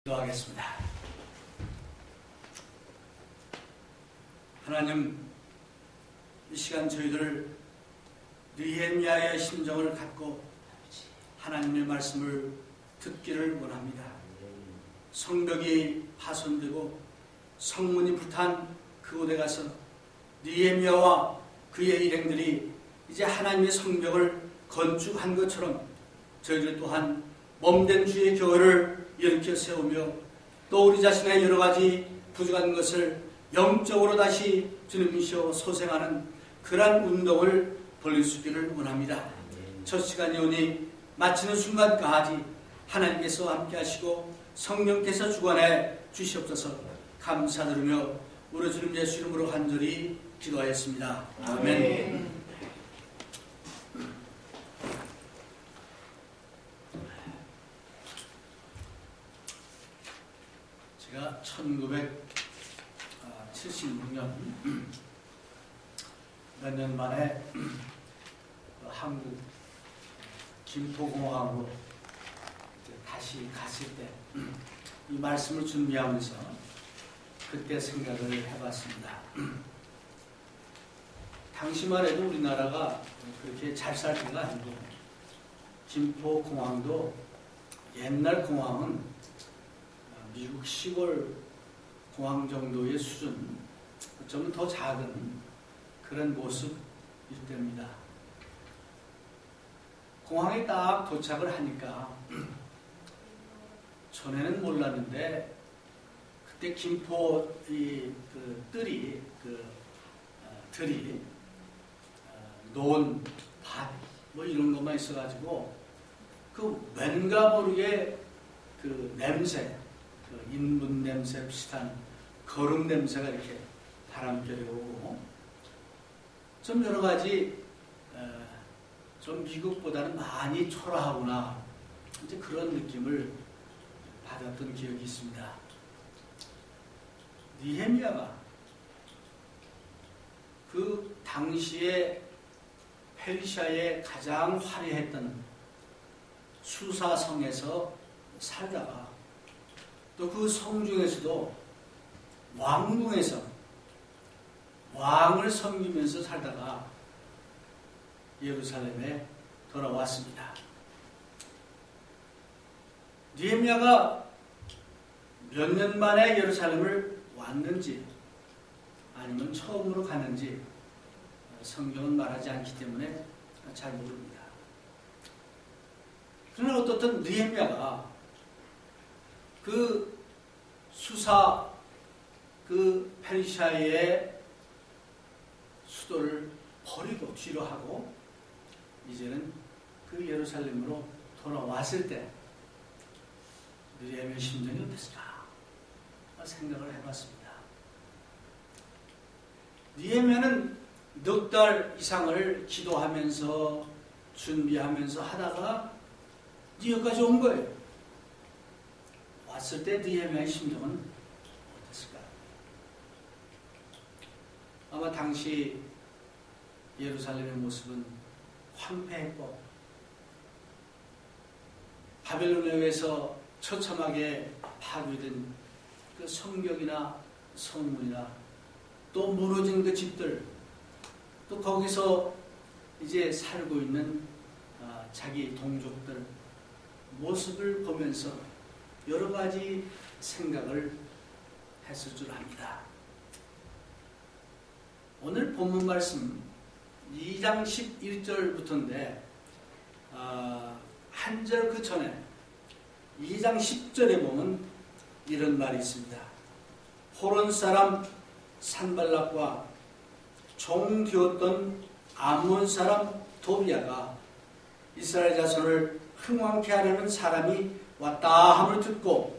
기도하겠습니다. 하나님, 이 시간 저희들 느헤미야의 심정을 갖고 하나님의 말씀을 듣기를 원합니다. 성벽이 파손되고 성문이 불탄 그곳에 가서 느헤미야와 그의 일행들이 이제 하나님의 성벽을 건축한 것처럼 저희들 또한 몸된 주의 교회를 일으켜 세우며 또 우리 자신의 여러 가지 부족한 것을 영적으로 다시 주님이시여 소생하는 그러한 운동을 벌일 수 있기를 원합니다. 첫 시간이 오니 마치는 순간까지 하나님께서 함께 하시고 성령께서 주관해 주시옵소서. 감사드리며 우리 주님 예수 이름으로 간절히 기도하였습니다. 아멘. 제가 1976년 몇 년 만에 한국 김포공항으로 다시 갔을 때 이 말씀을 준비하면서 그때 생각을 해봤습니다. 당시만 해도 우리나라가 그렇게 잘 살 때가 아니고 김포공항도 옛날 공항은 미국 시골 공항 정도의 수준, 어쩌면 더 작은 그런 모습일 때입니다. 공항에 딱 도착을 하니까 전에는 몰랐는데 그때 김포 들이 논, 밭 뭐 이런 것만 있어가지고 그 왠가 모르게 그 냄새, 그 인문 냄새 비슷한 거름 냄새가 이렇게 바람결에 오고 좀 여러 가지 좀 미국보다는 많이 초라하구나 이제 그런 느낌을 받았던 기억이 있습니다. 느헤미야가 그 당시에 페르시아의 가장 화려했던 수사성에서 살다가 또 그 성 중에서도 왕궁에서 왕을 섬기면서 살다가 예루살렘에 돌아왔습니다. 느헤미야가 몇 년 만에 예루살렘을 왔는지 아니면 처음으로 갔는지 성경은 말하지 않기 때문에 잘 모릅니다. 그러나 어떻든 느헤미야가 그 수사 그 페르시아의 수도를 버리고 뒤로 하고 이제는 그 예루살렘으로 돌아왔을 때 느헤미야의 심정이 어땠을까 생각을 해봤습니다. 느헤미야는 넉 달 이상을 기도하면서 준비하면서 하다가 여기까지 온 거예요. 왔을 때 느헤미야의 심정은 어땠을까? 아마 당시 예루살렘의 모습은 황폐했고 바벨론에 의해서 처참하게 파괴된 그 성벽이나 성문이나 또 무너진 그 집들 또 거기서 이제 살고 있는 자기 동족들 모습을 보면서 여러 가지 생각을 했을 줄 압니다. 오늘 본문 말씀 2장 11절부터인데 한 절 그 전에 2장 10절에 보면 이런 말이 있습니다. 호론 사람 산발락과 종 되었던 암몬 사람 도비야가 이스라엘 자손을 흥왕케 하려는 사람이 왔다 함을 듣고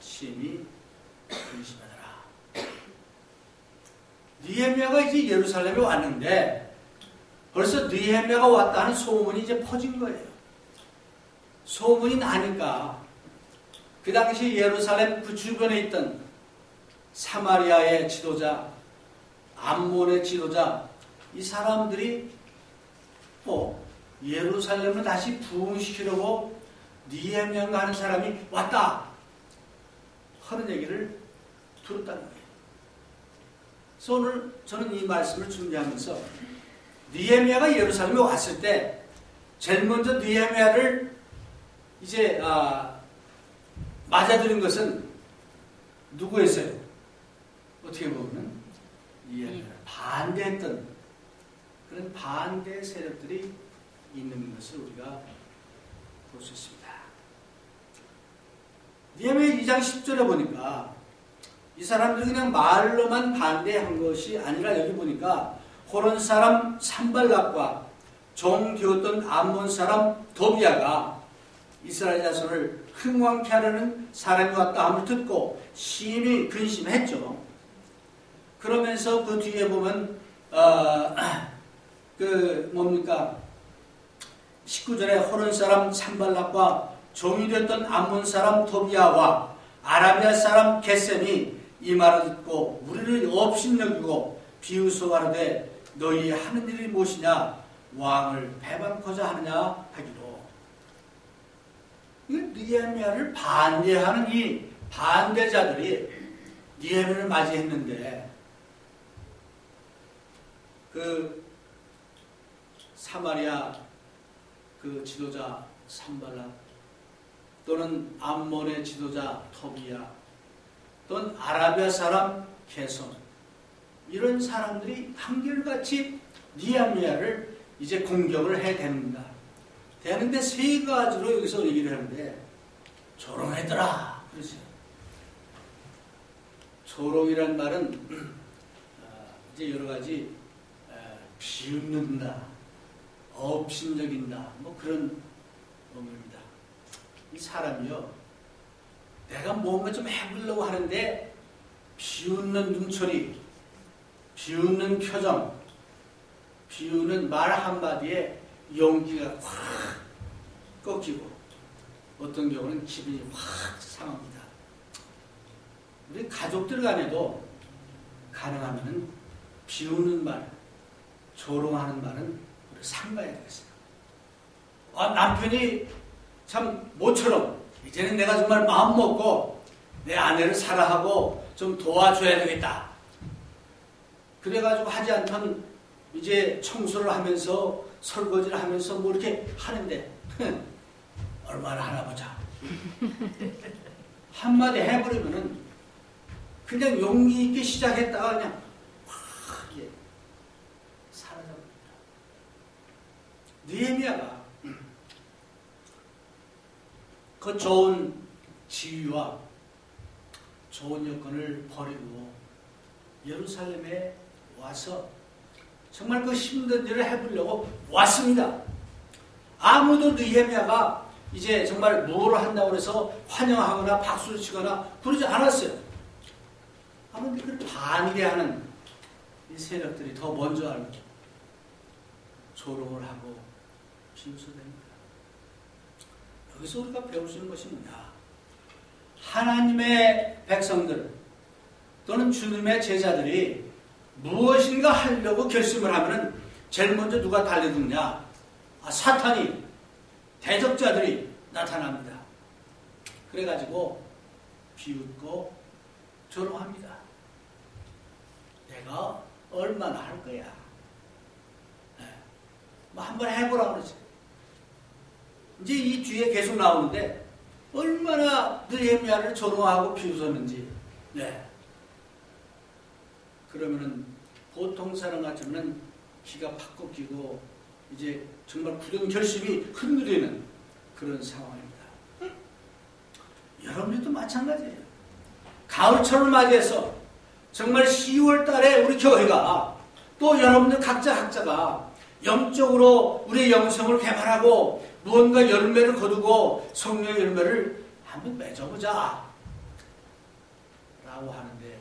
심히 근심하더라. 느헤미야가 이제 예루살렘에 왔는데 벌써 느헤미야가 왔다는 소문이 이제 퍼진 거예요. 소문이 나니까 그 당시 예루살렘 그 주변에 있던 사마리아의 지도자, 암몬의 지도자, 이 사람들이 예루살렘을 다시 부흥시키려고 느헤미야가 하는 사람이 왔다. 하는 얘기를 들었다는 거예요. 그래서 오늘 저는 이 말씀을 준비하면서 느헤미야가 예루살렘에 왔을 때 제일 먼저 느헤미야를 이제 맞아들인 것은 누구였어요? 어떻게 보면 느헤미야를 반대했던 그런 반대 세력들이 있는 것을 우리가 볼 수 있습니다. 느헤미야 2장 10절에 보니까 이 사람들이 그냥 말로만 반대한 것이 아니라 여기 보니까 호론 사람 산발락과 종 되었던 암몬 사람 도비야가 이스라엘 자손을 흥왕케 하려는 사람이 왔다 함을 듣고 심히 근심했죠. 그러면서 그 뒤에 보면 19절에 호론 사람 산발락과 종이 되었던 암몬 사람 도비야와 아라비아 사람 게셈이 이 말을 듣고 우리를 업신여기고 비웃어 가로되 너희 하는 일이 무엇이냐 왕을 배반코자 하느냐 하기로. 느헤미야를 반대하는 이 반대자들이 느헤미야를 맞이했는데 그 사마리아 그 지도자 산발락 또는 암몬의 지도자 토비야 또는 아라비아 사람 게손 이런 사람들이 한결같이 느헤미야를 이제 공격을 해야 됩니다. 되는데 세 가지로 여기서 얘기를 하는데 조롱했더라 그러죠. 조롱이란 말은 이제 여러 가지 비웃는다, 업신여긴다 뭐 그런 의미입니다. 이 사람이요 내가 뭔가 좀 해보려고 하는데 비웃는 눈초리, 비웃는 표정, 비웃는 말 한마디에 용기가 확 꺾이고 어떤 경우는 기분이 확 상합니다. 우리 가족들 간에도 가능하면 비웃는 말, 조롱하는 말은 우리 삼가야 되겠어요. 남편이 참 모처럼 이제는 내가 정말 마음 먹고 내 아내를 사랑하고 좀 도와줘야 되겠다. 그래가지고 하지 않다면 이제 청소를 하면서 설거지를 하면서 뭐 이렇게 하는데 얼마나 하나 보자. 한마디 해버리면은 그냥 용기 있게 시작했다가 그냥 확 사라져버립니다. 느헤미야가 그 좋은 지위와 좋은 여건을 버리고 예루살렘에 와서 정말 그 힘든 일을 해보려고 왔습니다. 아무도 느헤미야가 이제 정말 뭐를 한다고 해서 환영하거나 박수를 치거나 그러지 않았어요. 아무튼 그걸 반대하는 이 세력들이 더 먼저 알고 조롱을 하고 비웃어댑니다. 여기서 우리가 배울 수 있는 것이 뭐냐? 하나님의 백성들 또는 주님의 제자들이 무엇인가 하려고 결심을 하면 제일 먼저 누가 달려드느냐? 사탄이, 대적자들이 나타납니다. 그래가지고 비웃고 조롱합니다. 내가 얼마나 할 거야? 뭐 한번 해보라 그러지. 이제 이 뒤에 계속 나오는데 얼마나 느헤미야를 조롱하고 비웃었는지. 그러면은 보통 사람 같으면 기가 팍 꺾이고 이제 정말 굳은 결심이 흔들리는 그런 상황입니다. 여러분들도 마찬가지예요. 가을철을 맞이해서 정말 10월 달에 우리 교회가 또 여러분들 각자가 영적으로 우리의 영성을 개발하고 무언가 열매를 거두고 성령의 열매를 한번 맺어보자 라고 하는데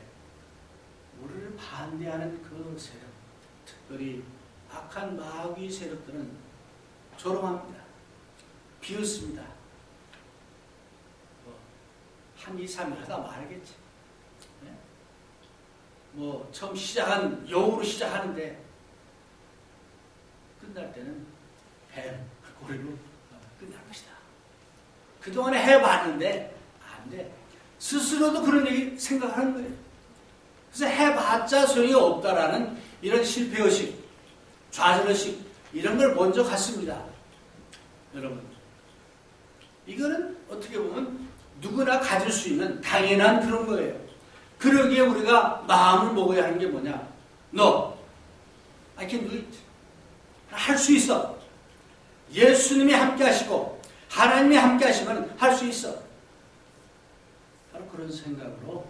우리를 반대하는 그 세력, 특별히 악한 마귀 세력들은 조롱합니다. 비웃습니다. 한 2, 3일 하다 말겠지. 뭐 처음 시작한 영으로 시작하는데 끝날 때는 고리로 끝날 것이다. 그동안에 해봤는데 안 돼. 스스로도 그런 얘기 생각하는 거예요. 그래서 해봤자 소용이 없다라는 이런 실패의식, 좌절의식 이런 걸 먼저 갖습니다. 여러분, 이거는 어떻게 보면 누구나 가질 수 있는 당연한 그런 거예요. 그러기에 우리가 마음을 먹어야 하는 게 뭐냐? No, I can do it. 할 수 있어. 예수님이 함께 하시고 하나님이 함께 하시면 할 수 있어. 바로 그런 생각으로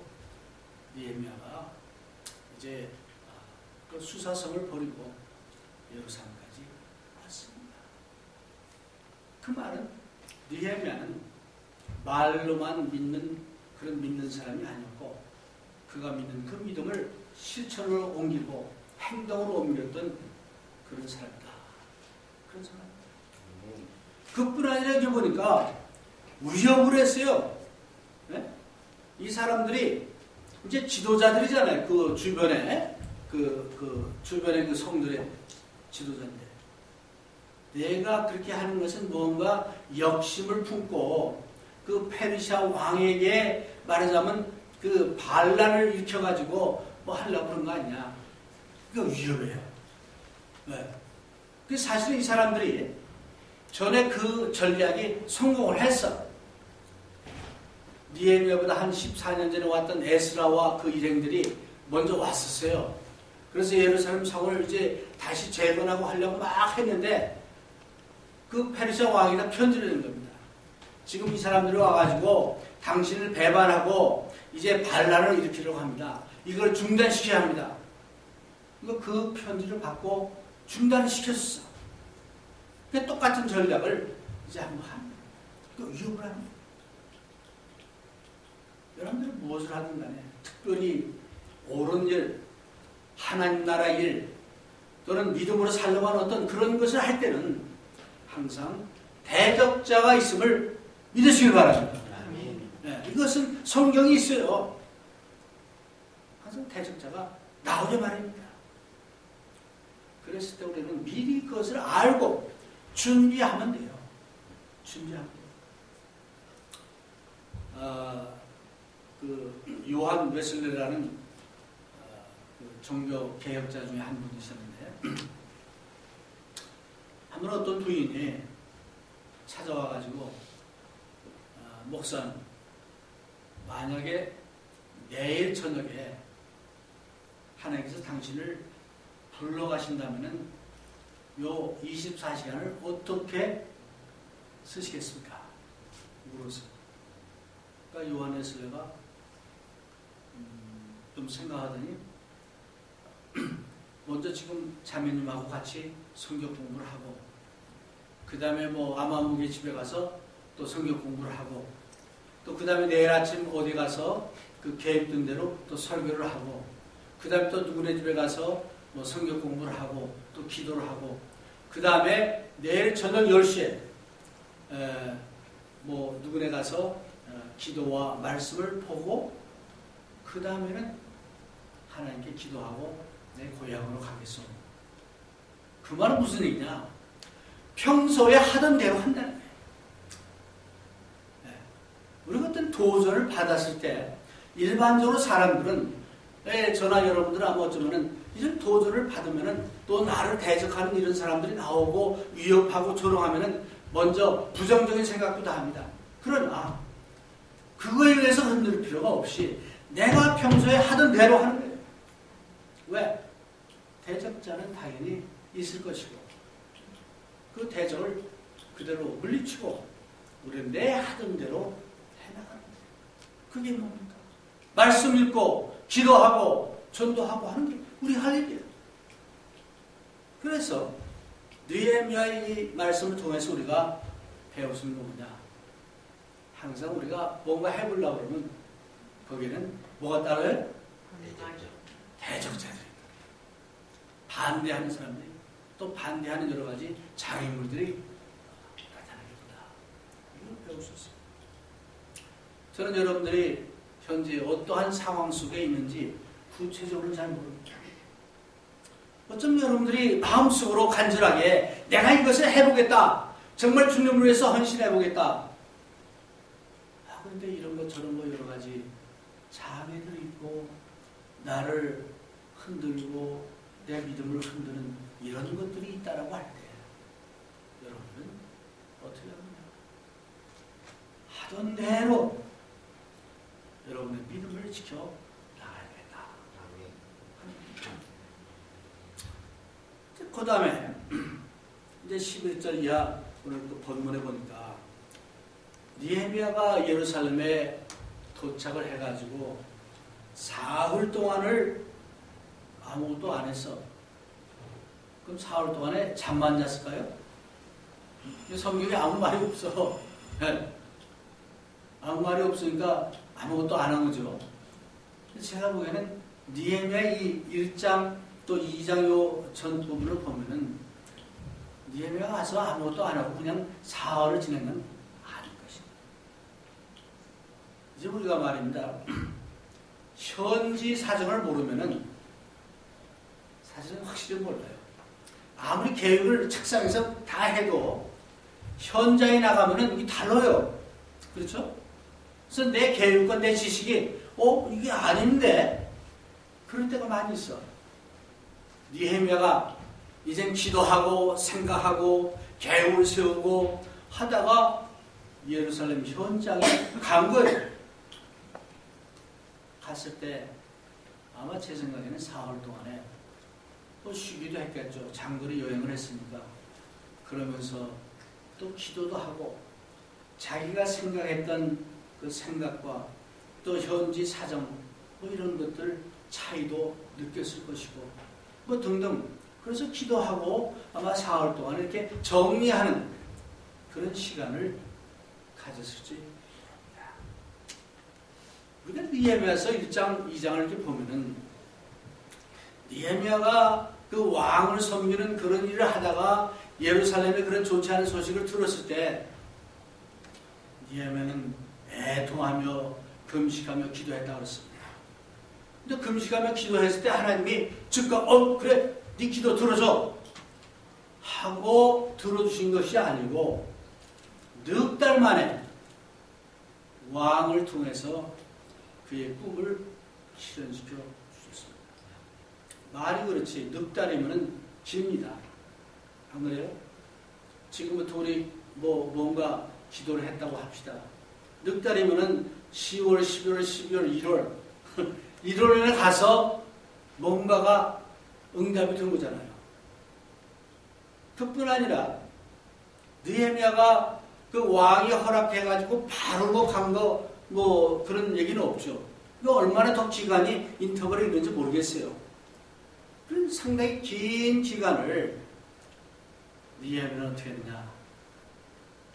느헤미야가 이제 그 수사성을 버리고 예루살렘까지 왔습니다. 그 말은 느헤미야는 말로만 믿는 그런 믿는 사람이 아니었고 그가 믿는 그 믿음을 실천으로 옮기고 행동으로 옮겼던 그런 사람이다. 그런 사람입니다. 그뿐 아니라 여기 보니까 위협을 했어요. 네? 이 사람들이 이제 지도자들이잖아요. 그 주변에 주변에 그 성들의 지도자인데 내가 그렇게 하는 것은 뭔가 역심을 품고 그 페르시아 왕에게 말하자면 그 반란을 일으켜가지고 뭐 하려고 그런 거 아니냐. 그거 위험해요. 네. 그 사실은 이 사람들이 전에 그 전략이 성공을 했어. 느헤미야보다 한 14년 전에 왔던 에스라와 그 일행들이 먼저 왔었어요. 그래서 예루살렘 성을 이제 다시 재건하고 하려고 막 했는데 그 페르시아 왕에다 편지를 낸 겁니다. 지금 이 사람들이 와가지고 당신을 배반하고 이제 반란을 일으키려고 합니다. 이걸 중단시켜야 합니다. 그 편지를 받고 중단을 시켰어. 그 똑같은 전략을 이제 한번 합니다. 그 위협을 합니다. 여러분들은 무엇을 하든 간에 특별히 옳은 일, 하나님 나라 일 또는 믿음으로 살려고 하는 어떤 그런 것을 할 때는 항상 대적자가 있음을 믿으시길 바랍니다. 네, 이것은 성경이 있어요. 항상 대적자가 나오려 말입니다. 그랬을 때 우리는 미리 그것을 알고 준비하면 돼요. 준비하면 돼요. 그 요한 웨슬레라는 그 종교 개혁자 중에 한 분이 있었는데 한번 어떤 부인이 찾아와가지고 목사님, 만약에 내일 저녁에 하나님께서 당신을 불러가신다면은 요 24시간을 어떻게 쓰시겠습니까? 물었어요. 그러니까 요한 웨슬레가 좀 생각하더니 먼저 지금 자매님하고 같이 성경 공부를 하고 그 다음에 뭐 아마무게 집에 가서 또 성경 공부를 하고 또 그 다음에 내일 아침 어디 가서 그 계획된 대로 또 설교를 하고 그 다음에 또 누구네 집에 가서 뭐 성경 공부를 하고 또 기도를 하고 그 다음에 내일 저녁 10시에 뭐 누구네 가서 기도와 말씀을 보고 그 다음에는 하나님께 기도하고 내 고향으로 가겠소. 그 말은 무슨 얘기냐? 평소에 하던 대로 한다는 거예요. 우리가 어떤 도전을 받았을 때 일반적으로 사람들은 저나 여러분들 아마 어쩌면은 이런 도전을 받으면은 또 나를 대적하는 이런 사람들이 나오고 위협하고 조롱하면은 먼저 부정적인 생각도 다 합니다. 그러나 그거에 의해서 흔들 필요가 없이 내가 평소에 하던 대로 하는 거예요. 왜? 대적자는 당연히 있을 것이고 그 대적을 그대로 물리치고 우리는 내 하던 대로 해나가는 거예요. 그게 뭡니까? 말씀 읽고 기도하고 전도하고 하는 게 우리 할 일이에요. 그래서 느헤미야의 이 말씀을 통해서 우리가 배울 수 있는 건 뭐냐? 항상 우리가 뭔가 해보려고 그러면 거기는 뭐가 따라요? 대적자들이 반대하는 사람들이 또 반대하는 여러 가지 장애물들이 나타나겠다. 이걸 배울 수 있어요. 저는 여러분들이 현재 어떠한 상황 속에 있는지 구체적으로 잘 모릅니다. 어쩌면 여러분들이 마음속으로 간절하게 내가 이것을 해보겠다. 정말 주님을 위해서 헌신해보겠다. 그런데 이런 거 저런 거 여러 가지 장애들이 있고 나를 흔들고 내 믿음을 흔드는 이런 것들이 있다라고 할 때 여러분은 어떻게 하느냐? 하던 대로 여러분의 믿음을 지켜 나가야겠다. 그 다음에 이제 11절 이하 오늘 또 본문에 보니까 느헤미야가 예루살렘에 도착을 해가지고 사흘 동안을 아무것도 안 했어. 그럼 사흘 동안에 잠만 잤을까요? 성경에 아무 말이 없어. 아무 말이 없으니까 아무것도 안 한 거죠. 제가 보기에는 느헤미야 이 1장 또 2장 요 전 부분을 보면은 느헤미야가 가서 아무것도 안 하고 그냥 사흘을 지낸 건 아닐 것입니다. 이제 우리가 말입니다. 현지 사정을 모르면은 사실은 확실히 몰라요. 아무리 계획을 책상에서 다 해도 현장에 나가면은 이게 달라요. 그렇죠? 그래서 내 계획과 내 지식이 이게 아닌데 그럴 때가 많이 있어. 느헤미야가 이젠 기도하고 생각하고 계획을 세우고 하다가 예루살렘 현장에 간 거예요. 갔을 때 아마 제 생각에는 사흘 동안에 또 쉬기도 했겠죠. 장거리 여행을 했으니까. 그러면서 또 기도도 하고 자기가 생각했던 그 생각과 또 현지 사정 뭐 이런 것들 차이도 느꼈을 것이고 뭐 등등. 그래서 기도하고 아마 사흘 동안 이렇게 정리하는 그런 시간을 가졌을지. 우리가 느헤미야서 1장, 2장을 이렇게 보면은 느헤미야가 그 왕을 섬기는 그런 일을 하다가 예루살렘에 그런 좋지 않은 소식을 들었을 때 느헤미야는 애통하며 금식하며 기도했다고 그랬습니다. 근데 금식하며 기도했을 때 하나님이 즉각 그래 네 기도 들어줘 하고 들어주신 것이 아니고 넉 달 만에 왕을 통해서 그의 꿈을 실현시켜 주셨습니다. 말이 그렇지 넉 달이면 깁니다. 안 그래요? 지금부터 우리 뭔가 기도를 했다고 합시다. 넉 달이면 10월, 11월, 12월, 1월 1월에 가서 뭔가가 응답이 된 거잖아요. 그뿐 아니라 느헤미야가 그 왕이 허락해가지고 바로 간 거 그런 얘기는 없죠. 얼마나 더 기간이 인터벌이 있는지 모르겠어요. 그런 상당히 긴 기간을 느헤미야는 어떻게 했냐?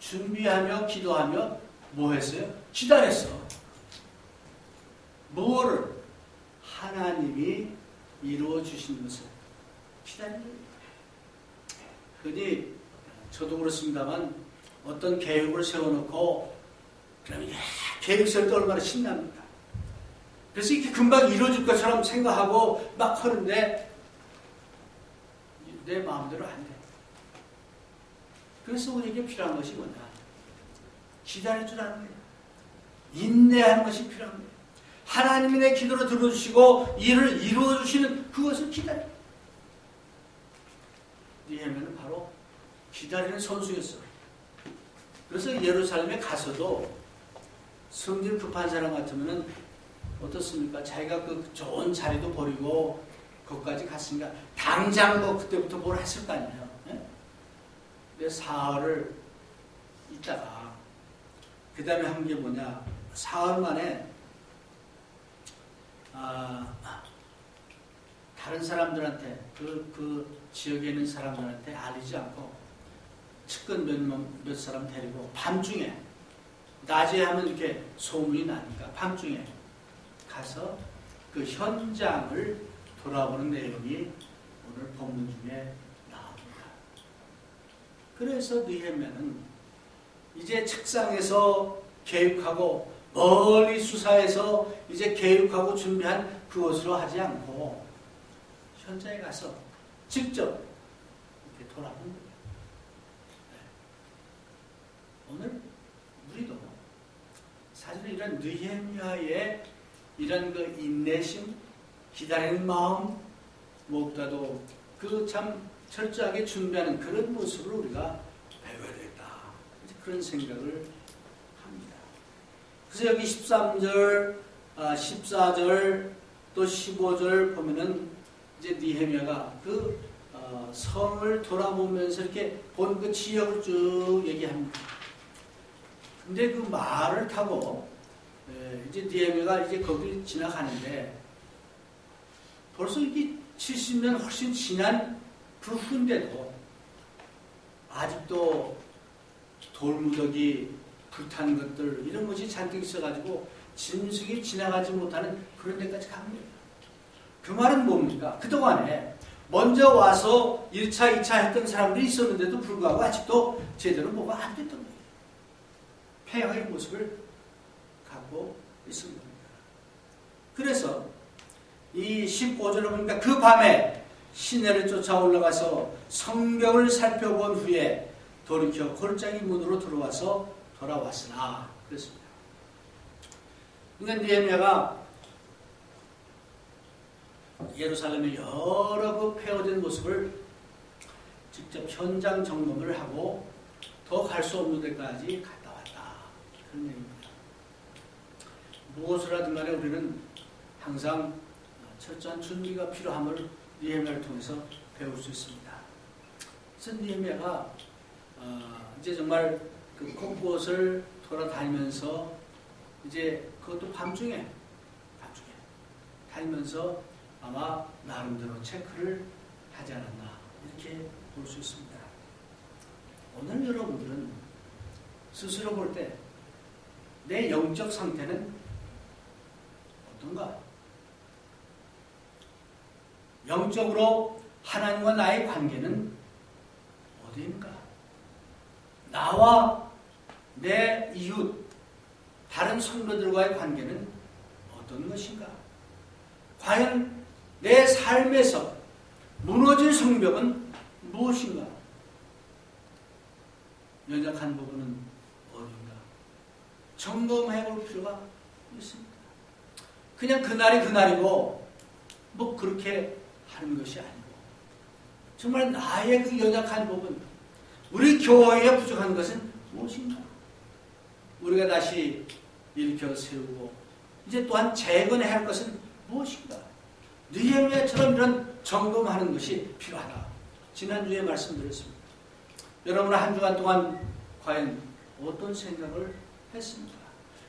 준비하며 기도하며 뭐 했어요? 기다렸어. 뭐를? 하나님이 이루어 주신 것을 기다리는 거예요. 그러니 저도 그렇습니다만 어떤 계획을 세워놓고 그러면 계획 세울 때 얼마나 신납니다. 그래서 이렇게 금방 이루어질 것처럼 생각하고 막 하는데 내 마음대로 안 돼. 그래서 우리에게 필요한 것이 뭐냐? 기다릴 줄 아는 거예요. 인내하는 것이 필요한 거예요. 하나님이 내 기도를 들어주시고 일을 이루어주시는 그것을 기다려. 느헤미야는 바로 기다리는 선수였어요. 그래서 예루살렘에 가서도 성질 급한 사람 같으면 어떻습니까? 자기가 그 좋은 자리도 버리고 거기까지 갔으니까 당장 그때부터 뭘 했을 거 아니에요. 근데 사흘을 있다가 그 다음에 한 게 뭐냐? 사흘 만에 다른 사람들한테 그 지역에 있는 사람들한테 알리지 않고 측근 몇 사람 데리고 밤중에 낮에 하면 이렇게 소문이 나니까 밤중에 가서 그 현장을 돌아보는 내용이 오늘 본문 중에 나옵니다. 그래서 느헤미야는 이제 책상에서 계획하고 멀리 수사해서 이제 계획하고 준비한 그것으로 하지 않고 현장에 가서 직접 이렇게 돌아본 거예요. 오늘 우리도 사실 이런 느헤미야의 이런 그 인내심, 기다리는 마음, 무엇보다도 그 참 철저하게 준비하는 그런 모습을 우리가 배워야 되겠다. 그런 생각을 합니다. 그래서 여기 13절, 14절, 또 15절 보면은 이제 느헤미야가 그 성을 돌아보면서 이렇게 본 그 지역을 쭉 얘기합니다. 근데 그 말을 타고 이제 느헤미야가 이제 거기 지나가는데 벌써 이게 70년 훨씬 지난 그 후인데도 아직도 돌무더기, 불탄 것들 이런 것이 잔뜩 있어가지고 짐승이 지나가지 못하는 그런 데까지 갑니다. 그 말은 뭡니까? 그동안에 먼저 와서 1차, 2차 했던 사람들이 있었는데도 불구하고 아직도 제대로 뭐가 안 됐던 거예요. 폐허의 모습을 갖고 있습니다. 그래서 이 15절을 보니까 그 밤에 시내를 쫓아 올라가서 성벽을 살펴본 후에 돌이켜 골짜기 문으로 돌아왔으나 그랬습니다. 그러니까 느헤미야가 예루살렘의 여러 그 폐허된 모습을 직접 현장 점검을 하고 더 갈 수 없는 데까지 갔다 왔다. 그런 얘기입니다. 무엇을 하든 간에 우리는 항상 철저한 준비가 필요함을 느헤미야를 통해서 배울 수 있습니다. 그래서 느헤미야가 이제 정말 그 곳곳을 돌아다니면서 이제 그것도 밤중에 다니면서 아마 나름대로 체크를 하지 않았나 이렇게 볼 수 있습니다. 오늘 여러분들은 스스로 볼 때 내 영적 상태는 어떤가? 영적으로 하나님과 나의 관계는 어디인가? 나와 내 이웃, 다른 성도들과의 관계는 어떤 것인가? 과연 내 삶에서 무너질 성벽은 무엇인가? 연약한 부분은 어딘가? 점검해 볼 필요가 있습니다. 그냥 그날이 그날이고 뭐 그렇게 하는 것이 아니고 정말 나의 그 연약한 부분, 우리 교회에 부족한 것은 무엇인가? 우리가 다시 일으켜 세우고 이제 또한 재건해야 할 것은 무엇인가? 느헤미야처럼 이런 점검하는 것이 필요하다. 지난주에 말씀드렸습니다. 여러분 한 주간 동안 과연 어떤 생각을 했습니까?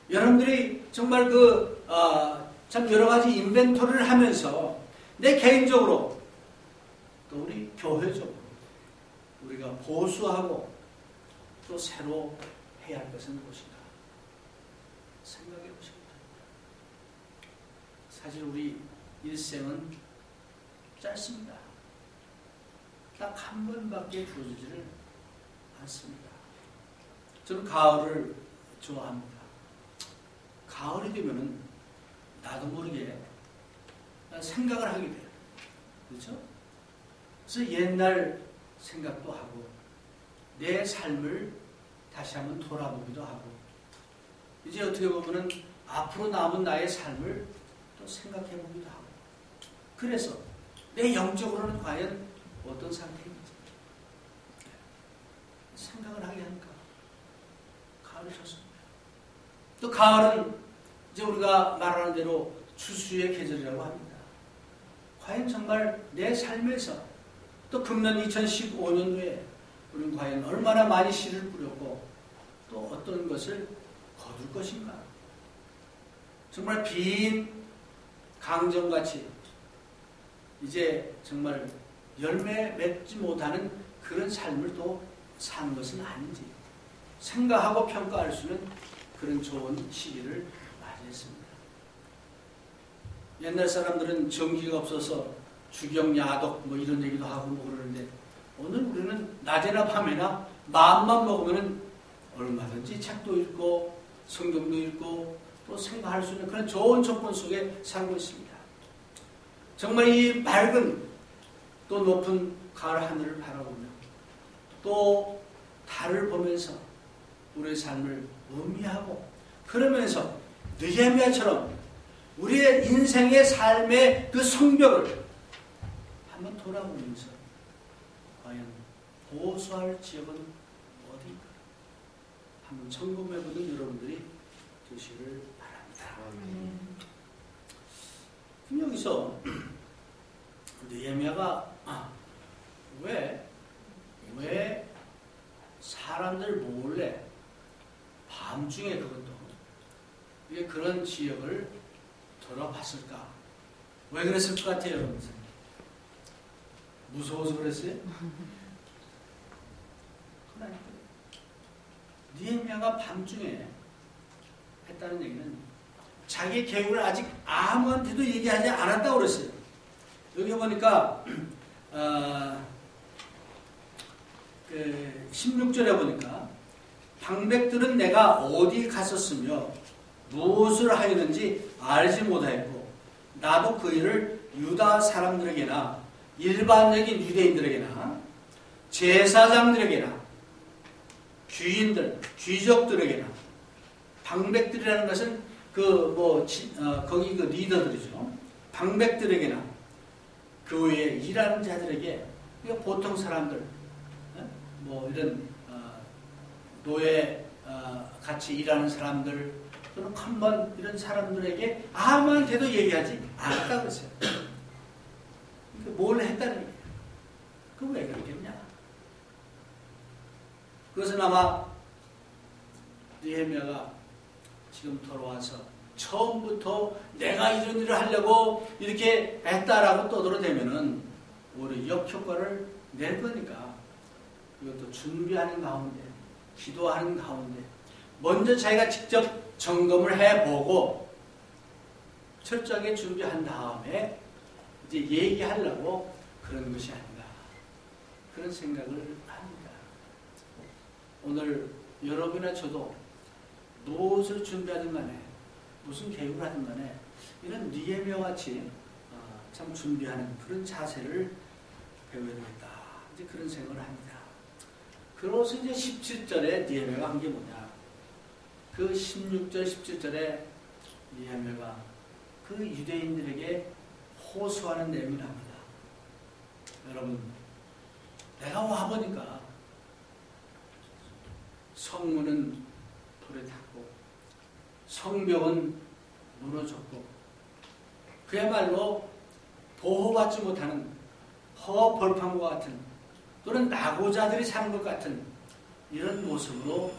여러분들이 정말 참 여러 가지 인벤토리를 하면서 내 개인적으로 또 우리 교회적으로 우리가 보수하고 또 새로 해야 할 것은 무엇인가? 생각해 보시기 바랍니다. 사실 우리 일생은 짧습니다. 딱 한 번밖에 주어지지를 않습니다. 저는 가을을 좋아합니다. 가을이 되면은 나도 모르게 생각을 하게 돼요. 그렇죠? 그래서 옛날 생각도 하고 내 삶을 다시 한번 돌아보기도 하고 이제 어떻게 보면은 앞으로 남은 나의 삶을 또 생각해 보기도 하고 그래서 내 영적으로는 과연 어떤 상태인지 생각을 하게 하니까 가을이 좋습니다. 또 가을은 이제 우리가 말하는 대로 추수의 계절이라고 합니다. 과연 정말 내 삶에서 또 금년 2015년도에 우리는 과연 얼마나 많이 씨를 뿌렸고 또 어떤 것을 거둘 것인가? 정말 빈 강정같이 이제 정말 열매 맺지 못하는 그런 삶을 또 사는 것은 아닌지 생각하고 평가할 수 있는 그런 좋은 시기를 맞이했습니다. 옛날 사람들은 전기가 없어서 주경야독 뭐 이런 얘기도 하고 뭐 그러는데 오늘 우리는 낮에나 밤에나 마음만 먹으면 얼마든지 책도 읽고 성경도 읽고 또 생각할 수 있는 그런 좋은 조건 속에 살고 있습니다. 정말 이 맑은 또 높은 가을 하늘을 바라보며 또 달을 보면서 우리의 삶을 의미하고 그러면서 느헤미야처럼 우리의 인생의 삶의 그 성벽을 한번 돌아보면서 과연 호소할 지역은 어디인가 한번 점검해보는 여러분들이 되시기를 바랍니다. 그럼 여기서 느헤미야가 왜 사람들 몰래 밤중에 그것도 왜 그런 지역을 돌아봤을까? 왜 그랬을 것 같아요, 여러분? 무서워서 그랬어요? 느헤미야가 밤중에 했다는 얘기는 자기 계획을 아직 아무한테도 얘기하지 않았다고 그랬어요. 여기 보니까 16절에 보니까 방백들은 내가 어디 갔었으며 무엇을 하였는지 알지 못하였고 나도 그 일을 유다 사람들에게나 일반적인 유대인들에게나 제사장들에게나 귀인들, 귀족들에게나 방백들이라는 것은 거기 그 리더들이죠. 방백들에게나 그 외에 일하는 자들에게 보통 사람들 이런 노예 같이 일하는 사람들 또는 컴번 이런 사람들에게 아무한테도 얘기하지 않았다고 그랬어요. 뭘 했다는 얘기예요. 그거 왜 그렇겠냐? 그것은 아마 느헤미야가 지금 돌아와서 처음부터 내가 이런 일을 하려고 이렇게 했다라고 떠들어대면은 오히려 역효과를 낼 거니까 이것도 준비하는 가운데 기도하는 가운데 먼저 자기가 직접 점검을 해보고 철저하게 준비한 다음에 이제 얘기하려고 그런 것이 아닌가 그런 생각을 합니다. 오늘 여러분이나 저도 무엇을 준비하든 간에 무슨 계획을 하든 간에 이런 느헤미야 같이 참 준비하는 그런 자세를 배워야 되겠다. 이제 그런 생각을 합니다. 그래서 이제 17절에 느헤미야가 한 게 뭐냐. 그 16절, 17절에 느헤미야가 그 유대인들에게 호소하는 내용이 납니다. 여러분, 내가 와보니까 성문은 불에 탔고 성벽은 무너졌고 그야말로 보호받지 못하는 허벌판과 같은 또는 낙오자들이 사는 것 같은 이런 모습으로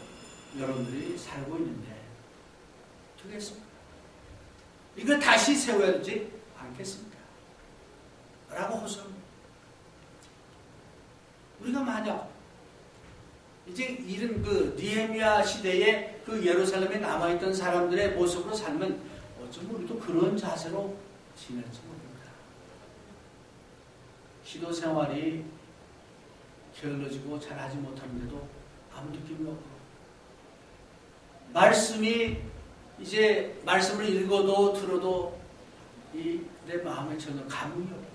여러분들이 살고 있는데 되겠습니까? 이거 다시 세워야 되지 않겠습니까? 라고 호소합니다. 우리가 만약 이제 이런 그 느헤미야 시대에 그 예루살렘에 남아있던 사람들의 모습으로 살면 어쩌면 우리도 그런 자세로 지낼지 모릅니다. 기도 생활이 게을러지고 잘하지 못하는데도 아무 느낌이 없고 말씀이 이제 말씀을 읽어도 들어도 내 마음에 전혀 감흥이 없고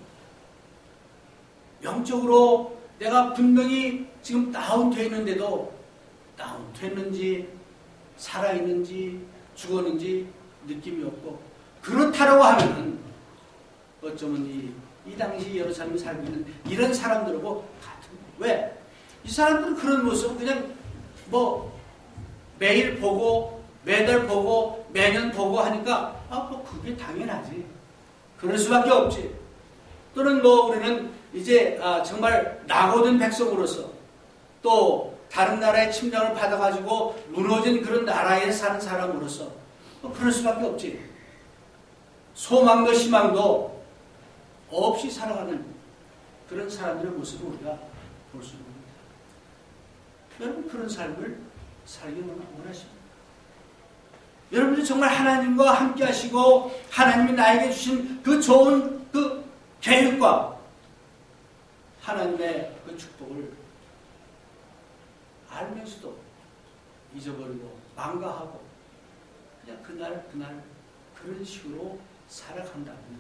영적으로 내가 분명히 지금 다운되어 있는데도 다운됐는지 살아있는지 죽었는지 느낌이 없고 그렇다라고 하면은 어쩌면 이 당시 예루살렘에 살고 있는 이런 사람들하고 같은 거예요. 왜? 이 사람들은 그런 모습 그냥 매일 보고 매달 보고 매년 보고 하니까 그게 당연하지. 그럴 수밖에 없지. 또는 우리는 이제 정말 낙오된 백성으로서 또 다른 나라의 침략을 받아가지고 무너진 그런 나라에 사는 사람으로서 그럴 수밖에 없지. 소망도 희망도 없이 살아가는 그런 사람들의 모습을 우리가 볼 수 있습니다. 여러분 그런 삶을 살기 원하십니까? 여러분들이 정말 하나님과 함께 하시고 하나님이 나에게 주신 그 좋은 그 계획과 하나님의 그 축복을 알면서도 잊어버리고 망가하고 그냥 그날 그런 식으로 살아간다면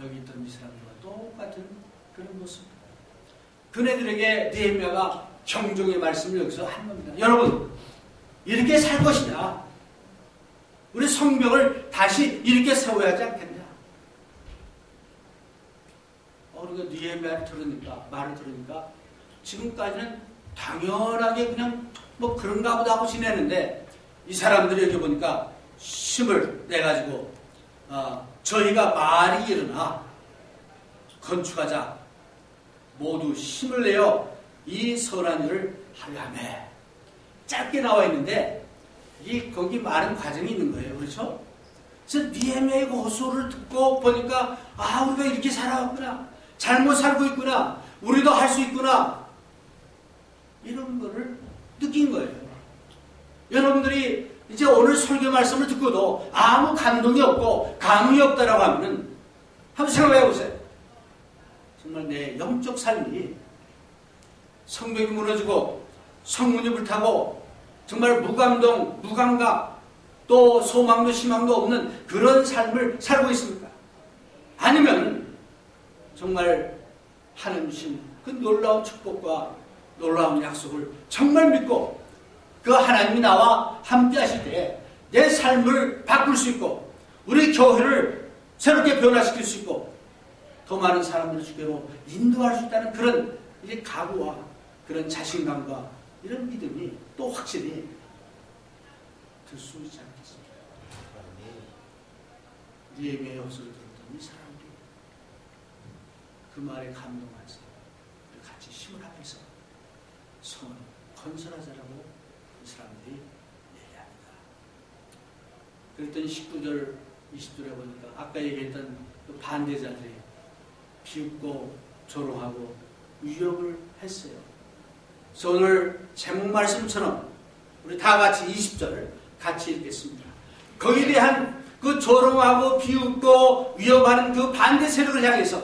여기 있던 이 사람들과 똑같은 그런 모습. 그네들에게 느헤미야가 경종의 말씀을 여기서 한 겁니다. 여러분 이렇게 살 것이냐. 우리 성벽을 다시 이렇게 세워야 하지 않겠냐. 그러니까 느헤미야를 말을 들으니까 지금까지는 당연하게 그냥 뭐 그런가 보다 하고 지내는데 이 사람들이 여기 보니까 힘을 내가지고 저희가 말이 일어나 건축하자 모두 힘을 내어 이 선한 일을 하려매. 짧게 나와 있는데 거기 많은 과정이 있는 거예요. 그렇죠? 그래서 느헤미야의 호소를 듣고 보니까 우리가 이렇게 살아왔구나. 잘못 살고 있구나. 우리도 할 수 있구나. 이런 거를 느낀 거예요. 여러분들이 이제 오늘 설교 말씀을 듣고도 아무 감동이 없고 감흥이 없다라고 하면은 한번 생각해 보세요. 정말 내 영적 삶이 성벽이 무너지고 성문이 불타고 정말 무감동, 무감각 또 소망도 희망도 없는 그런 삶을 살고 있습니까? 아니면 정말 하나님 주신 그 놀라운 축복과 놀라운 약속을 정말 믿고 그 하나님이 나와 함께 하실 때 내 삶을 바꿀 수 있고 우리 교회를 새롭게 변화시킬 수 있고 더 많은 사람들을 주께로 인도할 수 있다는 그런 이제 각오와 그런 자신감과 이런 믿음이 또 확실히 들 수 있지 않겠습니까? 느헤미야의 호소를 들었던 이 사람들이 그 말에 감동해서 같이 힘을 합해서 성을 건설하자라고 이 사람들이 얘기합니다. 그랬더니 19절, 20절에 보니까 아까 얘기했던 그 반대자들이 비웃고 조롱하고 위협을 했어요. 그래서 오늘 제목 말씀처럼 우리 다 같이 20절을 같이 읽겠습니다. 거기에 대한 그 조롱하고 비웃고 위협하는 그 반대 세력을 향해서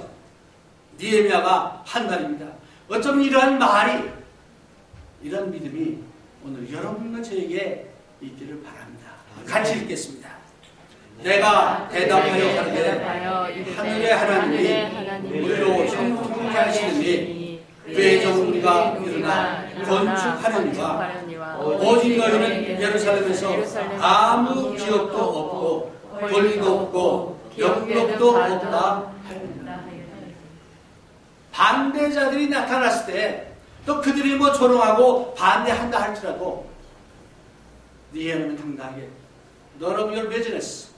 느헤미야가 한 말입니다. 어쩌면 이러한 말이, 이런 믿음이 오늘 여러분과 저에게 있기를 바랍니다. 같이 읽겠습니다. 내가 대답하여 하는데 하늘의 하나님이 우리로 형통케 하시느니 외정우리가 일어나 건축하려니와 오직 너희는 예루살렘에서 아무 기업도 없고 권리도 없고 영록도 없다 하였느니라. 반대자들이 나타났을 때 또 그들이 뭐 조롱하고 반대한다 할지라도 느헤미야는 당당하게 None of your business.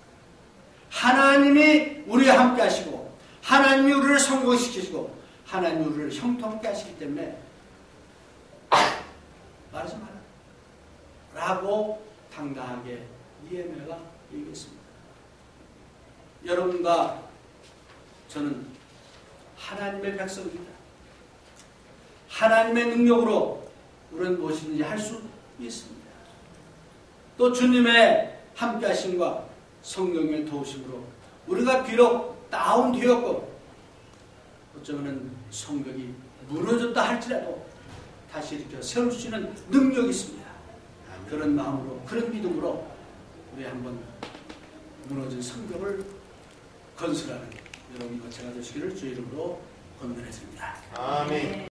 하나님이 우리와 함께 하시고 하나님이 우리를 성공시키시고 하나님이 우리를 형통케 하시기 때문에 말하지 마라 라고 당당하게 느헤미야가 얘기했습니다. 여러분과 저는 하나님의 백성입니다. 하나님의 능력으로 우리는 무엇이든지 할 수 있습니다. 또 주님의 함께 하심과 성령의 도우심으로 우리가 비록 다운되었고 어쩌면 성벽이 무너졌다 할지라도 다시 일으켜 세울 수 있는 능력이 있습니다. 그런 마음으로, 그런 믿음으로 우리 한번 무너진 성벽을 건설하는 여러분과 제가 되시기를 주의 이름으로 권면해 드립니다. 아멘.